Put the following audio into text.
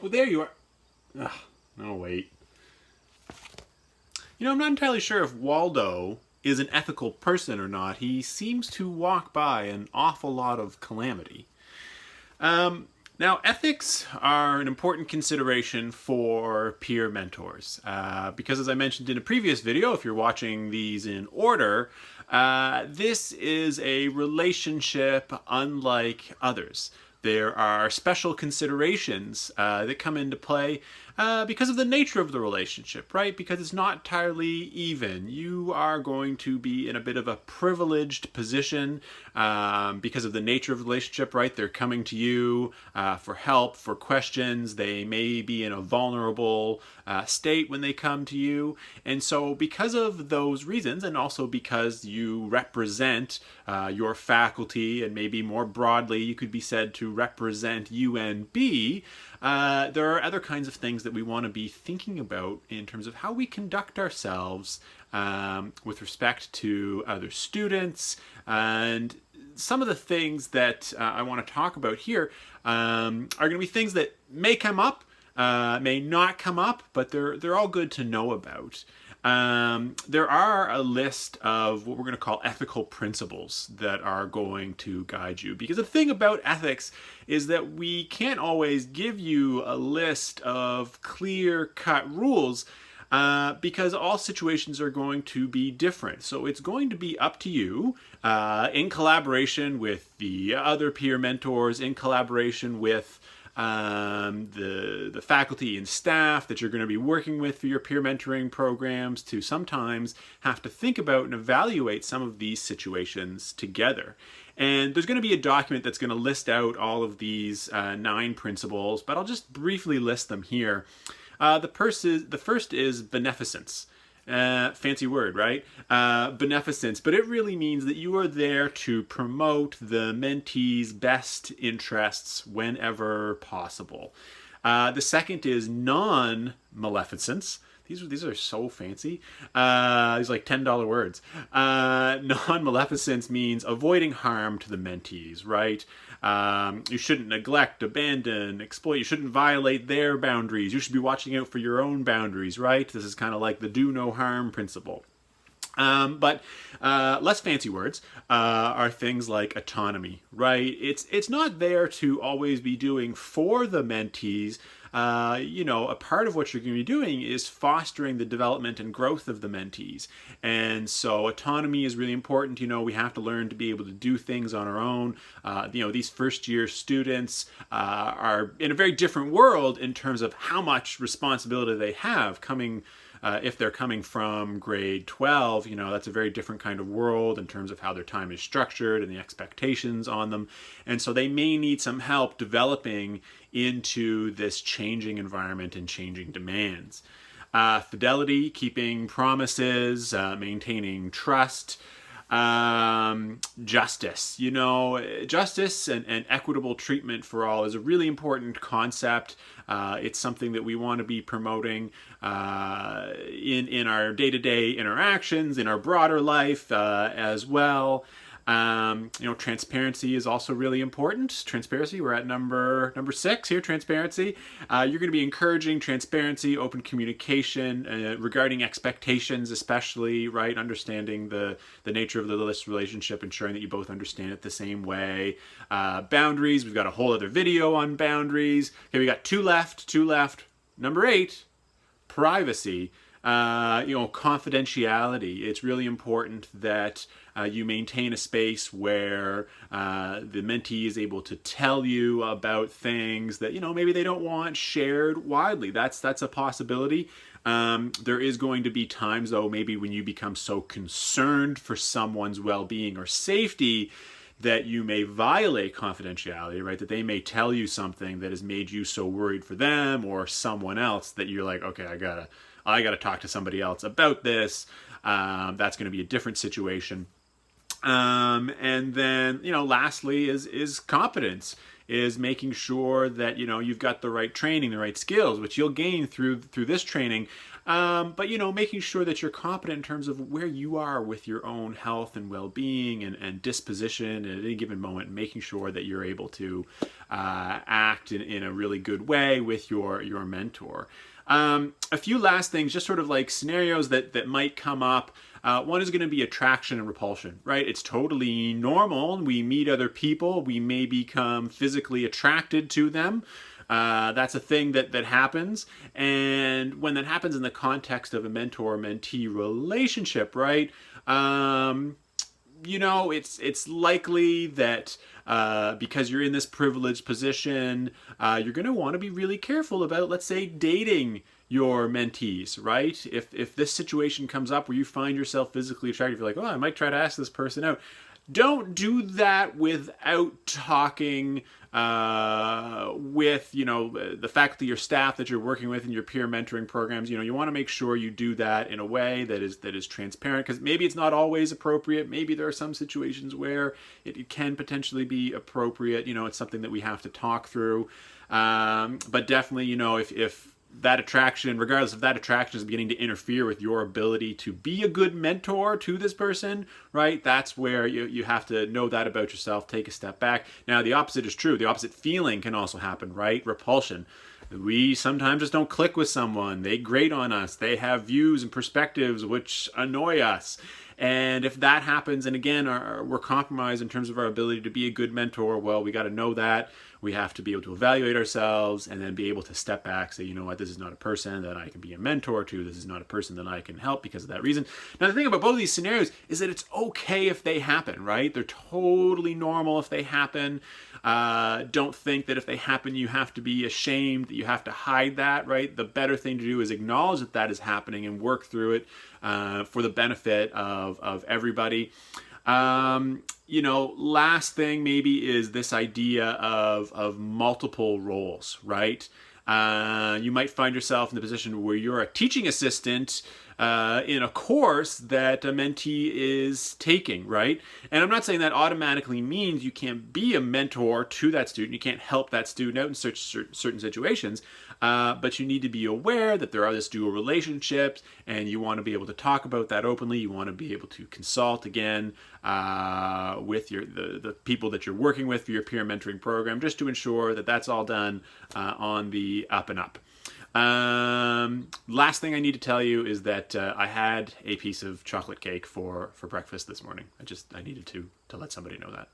Oh, there you are. Ugh, no, wait. I'm not entirely sure if Waldo is an ethical person or not. He seems to walk by an awful lot of calamity. Now, ethics are an important consideration for peer mentors because, as I mentioned in a previous video, if you're watching these in order, this is a relationship unlike others. There are special considerations that come into play because of the nature of the relationship, right? Because it's not entirely even. You are going to be in a bit of a privileged position because of the nature of the relationship, right? They're coming to you for help, for questions. They may be in a vulnerable state when they come to you. And so because of those reasons, and also because you represent your faculty, and maybe more broadly, you could be said to represent UNB, there are other kinds of things that we want to be thinking about in terms of how we conduct ourselves with respect to other students. And some of the things that I want to talk about here are going to be things that may come up, may not come up, but they're all good to know about. There are a list of what we're going to call ethical principles that are going to guide you. Because the thing about ethics is that we can't always give you a list of clear-cut rules because all situations are going to be different. So it's going to be up to you in collaboration with the other peer mentors, in collaboration with the faculty and staff that you're going to be working with for your peer mentoring programs, to sometimes have to think about and evaluate some of these situations together. And there's going to be a document that's going to list out all of these 9 principles, but I'll just briefly list them here. The first is beneficence. Fancy word, right? Beneficence, but it really means that you are there to promote the mentee's best interests whenever possible. The second is non-maleficence. These are so fancy. These are like $10 words. Non-maleficence means avoiding harm to the mentees, right? You shouldn't neglect, abandon, exploit. You shouldn't violate their boundaries. You should be watching out for your own boundaries, right? This is kind of like the do no harm principle. But less fancy words are things like autonomy, right? It's not there to always be doing for the mentees. A part of what you're going to be doing is fostering the development and growth of the mentees. And so autonomy is really important. We have to learn to be able to do things on our own. These first year students are in a very different world in terms of how much responsibility they have coming if they're coming from grade 12, that's a very different kind of world in terms of how their time is structured and the expectations on them. And so they may need some help developing into this changing environment and changing demands. Fidelity, keeping promises, maintaining trust. Justice. Justice and equitable treatment for all is a really important concept. It's something that we want to be promoting in our day-to-day interactions, in our broader life as well. Transparency is also really important. Transparency, we're at number 6 here, transparency. You're going to be encouraging transparency, open communication regarding expectations, especially, right? Understanding the nature of this relationship, ensuring that you both understand it the same way. Boundaries, we've got a whole other video on boundaries. Okay, we got two left. Number 8, privacy. Confidentiality. It's really important that you maintain a space where the mentee is able to tell you about things that maybe they don't want shared widely. That's a possibility. There is going to be times, though, maybe when you become so concerned for someone's well-being or safety that you may violate confidentiality, right? That they may tell you something that has made you so worried for them or someone else that you're like, okay, I gotta talk to somebody else about this. That's going to be a different situation. And then, lastly is competence. is making sure that, you know, you've got the right training, the right skills, which you'll gain through this training. But, you know, making sure that you're competent in terms of where you are with your own health and well-being and disposition at any given moment, and making sure that you're able to act in a really good way with your mentor. A few last things, just sort of like scenarios that might come up. One is going to be attraction and repulsion, right? It's totally normal. We meet other people. We may become physically attracted to them. That's a thing that happens. And when that happens in the context of a mentor-mentee relationship, right? You know, it's likely that because you're in this privileged position, you're going to want to be really careful about, let's say, dating your mentees, right? If this situation comes up where you find yourself physically attracted, you're like, oh, I might try to ask this person out. Don't do that without talking with, you know, the faculty or staff that you're working with in your peer mentoring programs. You know, you want to make sure you do that in a way that is transparent, because maybe it's not always appropriate. Maybe there are some situations where it can potentially be appropriate. You know, it's something that we have to talk through. But definitely, you know, if that attraction, regardless if that attraction is beginning to interfere with your ability to be a good mentor to this person, right? That's where you have to know that about yourself, take a step back. Now, the opposite is true. The opposite feeling can also happen, right? Repulsion. We sometimes just don't click with someone. They grate on us. They have views and perspectives which annoy us. And if that happens, and again, we're compromised in terms of our ability to be a good mentor, well, we got to know that. We have to be able to evaluate ourselves and then be able to step back, say, you know what, this is not a person that I can be a mentor to. This is not a person that I can help because of that reason. Now, the thing about both of these scenarios is that it's okay if they happen, right? They're totally normal if they happen. Don't think that if they happen, you have to be ashamed, that you have to hide that, right? The better thing to do is acknowledge that that is happening and work through it for the benefit of everybody. You know, last thing maybe is this idea of multiple roles, right? You might find yourself in the position where you're a teaching assistant in a course that a mentee is taking, right? And I'm not saying that automatically means you can't be a mentor to that student. You can't help that student out in certain situations, but you need to be aware that there are this dual relationships, and you want to be able to talk about that openly. You want to be able to consult again with the people that you're working with for your peer mentoring program, just to ensure that that's all done on the up and up. Last thing I need to tell you is that I had a piece of chocolate cake for breakfast this morning. I needed to let somebody know that.